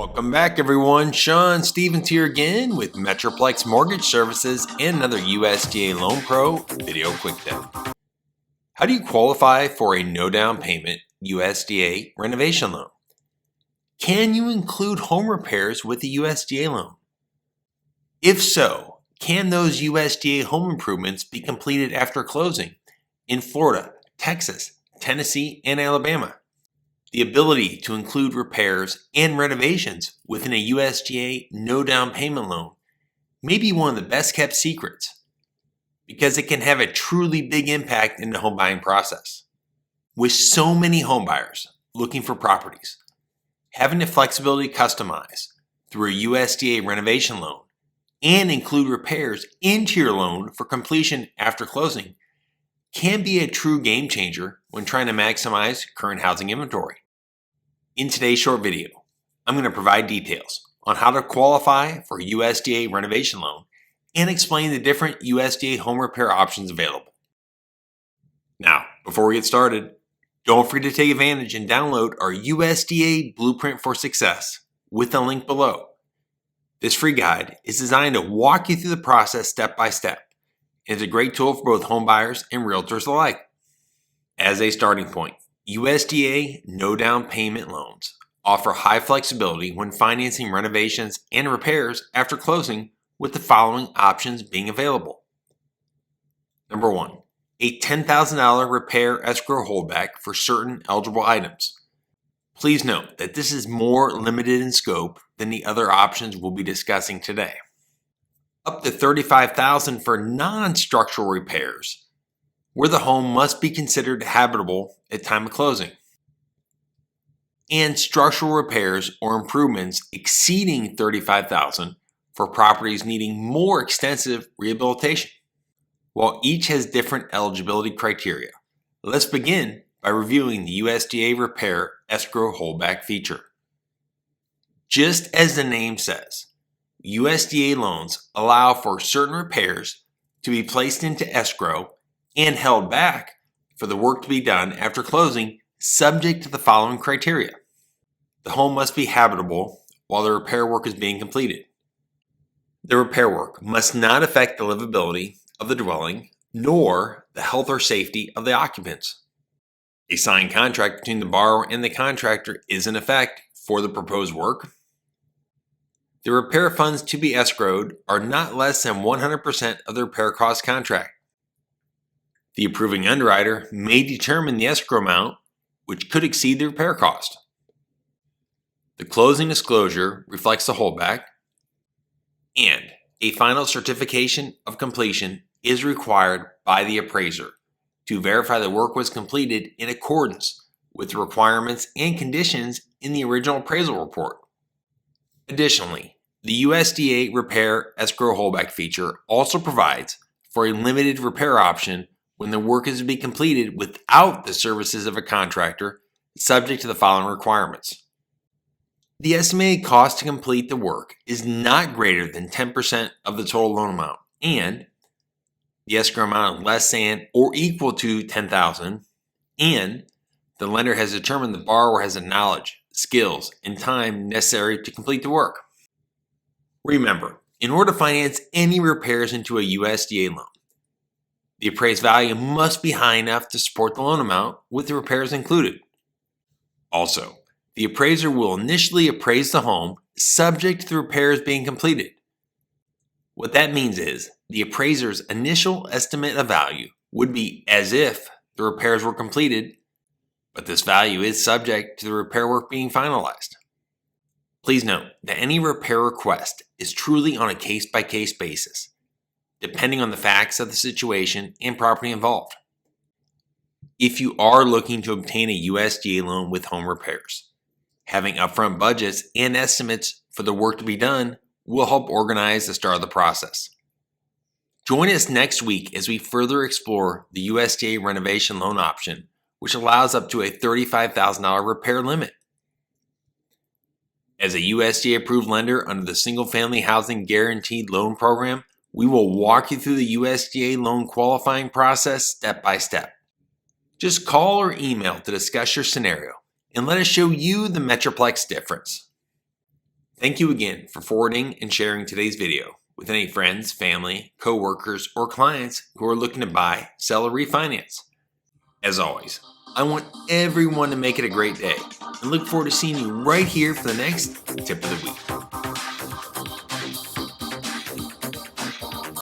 Welcome back, everyone. Sean Stevens here again with Metroplex Mortgage Services and another USDA Loan Pro video quick tip. How do you qualify for a no down payment USDA renovation loan? Can you include home repairs with the USDA loan? If so, can those USDA home improvements be completed after closing in Florida, Texas, Tennessee, and Alabama? The ability to include repairs and renovations within a USDA no down payment loan may be one of the best kept secrets because it can have a truly big impact in the home buying process. With so many home buyers looking for properties, having the flexibility to customize through a USDA renovation loan and include repairs into your loan for completion after closing can be a true game changer when trying to maximize current housing inventory. In today's short video, I'm going to provide details on how to qualify for a USDA renovation loan and explain the different USDA home repair options available. Now, before we get started, don't forget to take advantage and download our USDA Blueprint for Success with the link below. This free guide is designed to walk you through the process step by step. It's a great tool for both home buyers and realtors alike. As a starting point, USDA no down payment loans offer high flexibility when financing renovations and repairs after closing, with the following options being available. Number 1, a $10,000 repair escrow holdback for certain eligible items. Please note that this is more limited in scope than the other options we'll be discussing today. Up to $35,000 for non-structural repairs, where the home must be considered habitable at time of closing, and structural repairs or improvements exceeding $35,000 for properties needing more extensive rehabilitation. While each has different eligibility criteria, let's begin by reviewing the USDA Repair Escrow Holdback feature. Just as the name says, USDA loans allow for certain repairs to be placed into escrow and held back for the work to be done after closing, subject to the following criteria. The home must be habitable while the repair work is being completed. The repair work must not affect the livability of the dwelling, nor the health or safety of the occupants. A signed contract between the borrower and the contractor is in effect for the proposed work. The repair funds to be escrowed are not less than 100% of the repair cost contract. The approving underwriter may determine the escrow amount, which could exceed the repair cost. The closing disclosure reflects the holdback, and a final certification of completion is required by the appraiser to verify the work was completed in accordance with the requirements and conditions in the original appraisal report. Additionally, the USDA Repair Escrow Holdback feature also provides for a limited repair option when the work is to be completed without the services of a contractor, subject to the following requirements. The estimated cost to complete the work is not greater than 10% of the total loan amount, and the escrow amount less than or equal to $10,000, and the lender has determined the borrower has the knowledge, skills, and time necessary to complete the work. Remember, in order to finance any repairs into a USDA loan, the appraised value must be high enough to support the loan amount with the repairs included. Also, the appraiser will initially appraise the home subject to the repairs being completed. What that means is the appraiser's initial estimate of value would be as if the repairs were completed, but this value is subject to the repair work being finalized. Please note that any repair request is truly on a case-by-case basis, depending on the facts of the situation and property involved. If you are looking to obtain a USDA loan with home repairs, having upfront budgets and estimates for the work to be done will help organize the start of the process. Join us next week as we further explore the USDA renovation loan option, which allows up to a $35,000 repair limit. As a USDA approved lender under the Single Family Housing Guaranteed Loan Program, we will walk you through the USDA loan qualifying process step by step. Just call or email to discuss your scenario and let us show you the Metroplex difference. Thank you again for forwarding and sharing today's video with any friends, family, co-workers, or clients who are looking to buy, sell, or refinance. As always, I want everyone to make it a great day and look forward to seeing you right here for the next tip of the week.